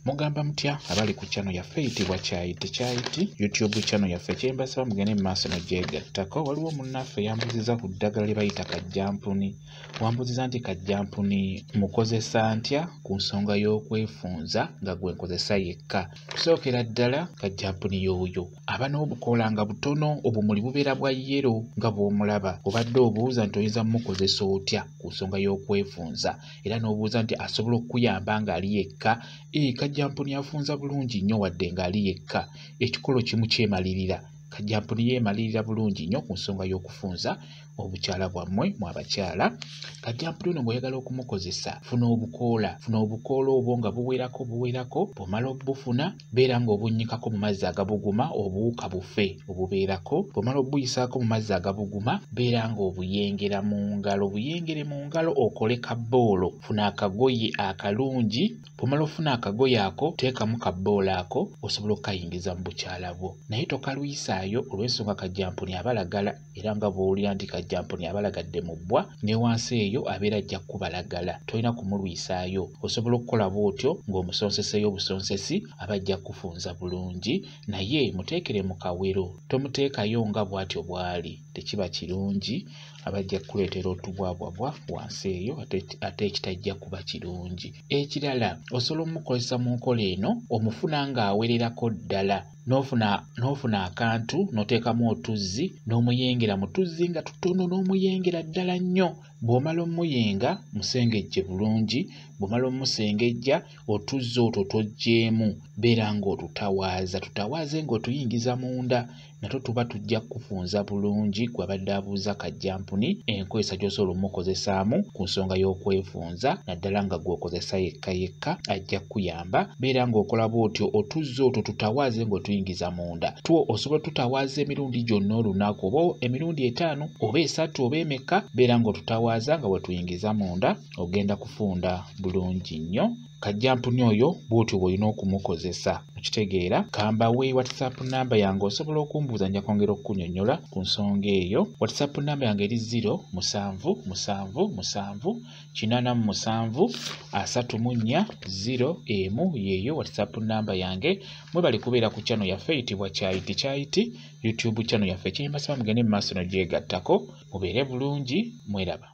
Mugamba mutya abali ku channel yaffe eyitibwa Kyayiti YouTube channel yaffe kyembasaba mugende mu maaso n'ogyegattako. Waliwo munnaffe yambuziza ku ddagala lye bayita kajjampuni. Wambuziza nti kajjampuni mukozesa ntya ku nsonga y'okwefunza nga gwe nkozesa yekka. Tusookera ddala kajjampuni y'oyo aba n'obukoola nga butono, obumuli bubeera bwa yero nga bw'omulaba. Obadde obuuza nti oyinza mukozesa otya ku nsonga y'okwefunza era n'obuuza nti asobola okukuyamba ng'ali yekka. Kajjampuni afunza bulungi nnyo wadde ng'ali yekka. Ekikolo kimu kyemalirira. Kajjampuni yeemalirira bulungi nnyo ku nsonga y'okufunza obukyala bwammwe mu abakyala. Kajjampuni ono bw'oyagala okumukozesa funa obukoola obwo nga buwerako. Bw'omala obufuna beera ng'obunnyikako mu mazzi agabuguma obuwuka bufe obubeerako. Bw'omala obuyisaako mu mazzi agabuguma beera ng'obuyengera mu ngalo. Buyengere mu ngalo okole kabboolo. Funa akagoye akalungi. Bw'omala ofuna akagoye ako teekamu kabboolo ako osobola okukayingiza mu bukyala bwo. Naye tokalwisaayo olw'ensonga kajjampuni abalagala era nga bw'owulira nti kajjampuni abalagadde mu bbwa ne wansi eyo abeera ajja kubalagala. Tolina kumulwisaayo. Osobola okukola bw'otyo ng'omusonseseyo obusonsesi aba ajja kufunza bulungi. Naye muteekere mu kawero. Tomuteekayo nga bw'atyo bw'ali. Tekiba kirungi. Aba ajja kukuleetera otubwabwabwa wansi eyo ate ekitajja kuba kirungi. Ekirala osobola omukozesa mu nkola eno omufuna ng'awererako ddala. N'ofuna akantu n'oteekamu otuzzi n'omuyengera mu tuzzi nga tutono n'omuyengera ddala nnyo. Bw'omala omuyenga musengejje bulungi. Bw'omala omusengejja otuzzi otwo toggyeemu beera ng'otutawaaza. Tutawaaze ng'otuyingiza munda. Natwo tuba tujja kufunza bulungi gwe abadde abuuza kajjampuni enkozesa gy'osobola omukozesaamu ku nsonga y'okwefunza naddala nga gw'okozesa yekka ajja kukuyamba. Beera ng'okola bw'otyo otuzzi otwo tutawaaze ng'otuyingiza munda. Two osobola tutawaaza emirundi gyonna olunaku oba emirundi 5 oba 3 oba emeka. Beera ng'otutawaaza nga bwe tuyingiza munda ogenda kufunda bulungi nnyo. Kajjampuni oyo bw'otyo bw'olina okumukozesa. Okitegeera? Kambawe WhatsApp namba yange osobola okumbuuza nja kwongera okukunnyonnyola ku nsonga eyo. WhatsApp namba yange eri 0778734 yeeyo WhatsApp namba yange. Mwebale kubeera ku channel yaffe eyitibwa Kyayiti YouTube channel yaffe kyembasaba mugende mu maaso n'ogyegattako. Mubeere bulungi, mweraba.